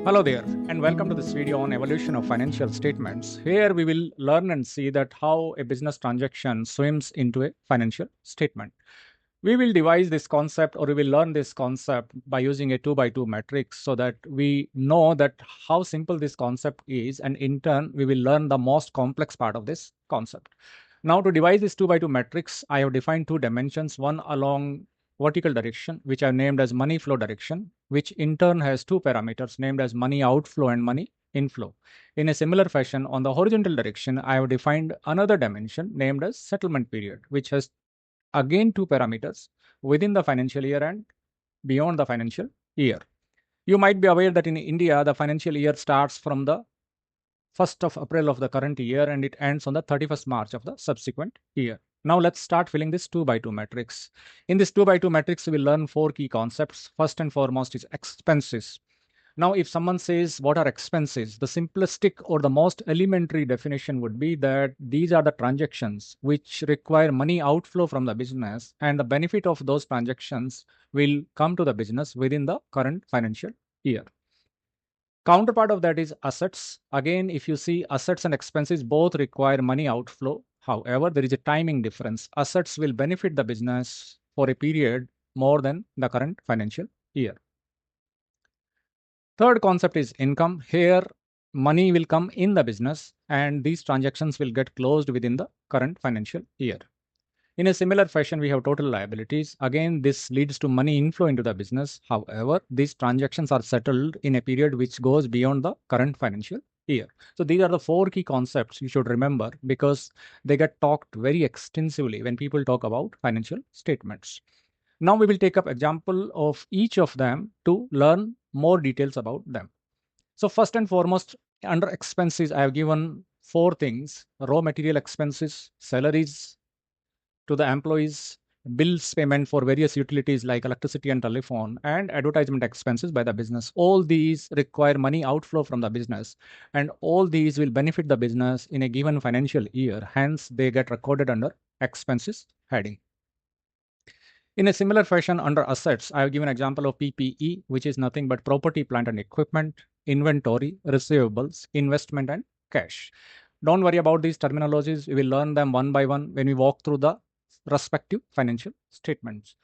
Hello there, and welcome to this video on evolution of financial statements. Here we will learn and see that how a business transaction swims into a financial statement. We will devise this concept or we will learn this concept by using a 2 by 2 matrix so that we know that how simple this concept is, and in turn we will learn the most complex part of this concept. Now, to devise this 2 by 2 matrix, I have defined two dimensions, one along vertical direction, which I named as money flow direction, which in turn has two parameters named as money outflow and money inflow. In a similar fashion, on the horizontal direction, I have defined another dimension named as settlement period, which has again two parameters within the financial year and beyond the financial year. You might be aware that in India, the financial year starts from the 1st of April of the current year and it ends on the 31st March of the subsequent year. Now let's start filling this 2 by 2 matrix. In this 2 by 2 matrix, we will learn four key concepts. First and foremost is expenses. Now, if someone says what are expenses, the simplistic or the most elementary definition would be that these are the transactions which require money outflow from the business, and the benefit of those transactions will come to the business within the current financial year. Counterpart of that is assets. Again, if you see, assets and expenses both require money outflow. However, there is a timing difference. Assets will benefit the business for a period more than the current financial year. Third concept is income. Here, money will come in the business and these transactions will get closed within the current financial year. In a similar fashion, we have total liabilities. Again, this leads to money inflow into the business. However, these transactions are settled in a period which goes beyond the current financial year. So these are the four key concepts you should remember because they get talked very extensively when people talk about financial statements. Now we will take up example of each of them to learn more details about them. So first and foremost, under expenses, I have given four things: raw material expenses, salaries to the employees, bills payment for various utilities like electricity and telephone, and advertisement expenses by the business. All these require money outflow from the business, and all these will benefit the business in a given financial year. Hence, they get recorded under expenses heading. In a similar fashion, under assets, I have given example of PPE, which is nothing but property, plant and equipment, inventory, receivables, investment, and cash. Don't worry about these terminologies. We will learn them one by one when we walk through the respective financial statements.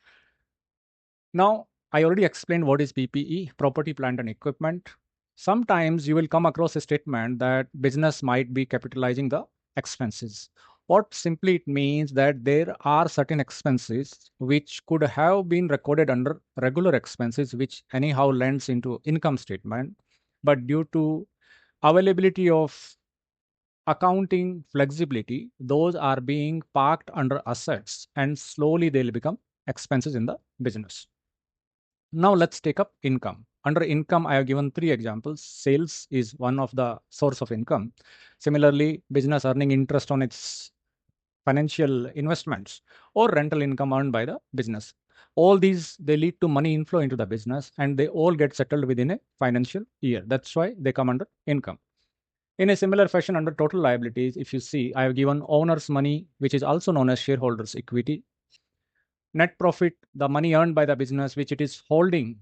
Now, I already explained what is PPE, property, plant and equipment. Sometimes you will come across a statement that business might be capitalizing the expenses. What simply it means that there are certain expenses which could have been recorded under regular expenses, which anyhow lends into income statement, but due to availability of accounting flexibility, those are being parked under assets and slowly they'll become expenses in the business. Now let's take up income. Under income, I have given three examples. Sales is one of the source of income. Similarly, business earning interest on its financial investments or rental income earned by the business. All these, they lead to money inflow into the business and they all get settled within a financial year. That's why they come under income. In a similar fashion, under total liabilities, if you see, I have given owner's money, which is also known as shareholders' equity. Net profit, the money earned by the business, which it is holding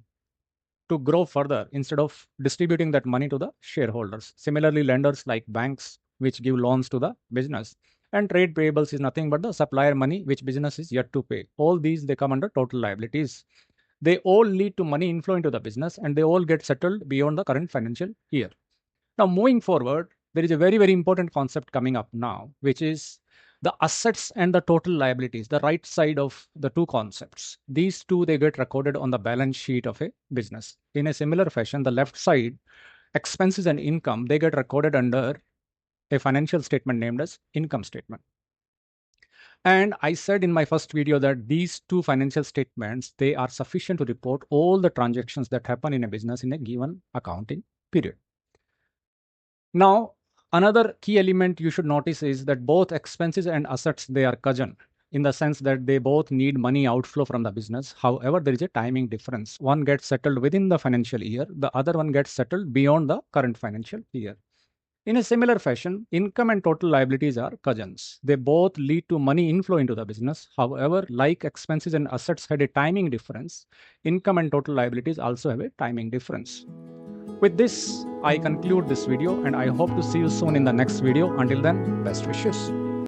to grow further instead of distributing that money to the shareholders. Similarly, lenders like banks, which give loans to the business. And trade payables is nothing but the supplier money, which business is yet to pay. All these, they come under total liabilities. They all lead to money inflow into the business and they all get settled beyond the current financial year. Now, moving forward, there is a very, very important concept coming up now, which is the assets and the total liabilities, the right side of the two concepts. These two, they get recorded on the balance sheet of a business. In a similar fashion, the left side, expenses and income, they get recorded under a financial statement named as income statement. And I said in my first video that these two financial statements, they are sufficient to report all the transactions that happen in a business in a given accounting period. Now, another key element you should notice is that both expenses and assets, they are cousin in the sense that they both need money outflow from the business. However, there is a timing difference. One gets settled within the financial year, the other one gets settled beyond the current financial year. In a similar fashion, income and total liabilities are cousins. They both lead to money inflow into the business. However, like expenses and assets had a timing difference, income and total liabilities also have a timing difference. With this, I conclude this video and I hope to see you soon in the next video. Until then, best wishes.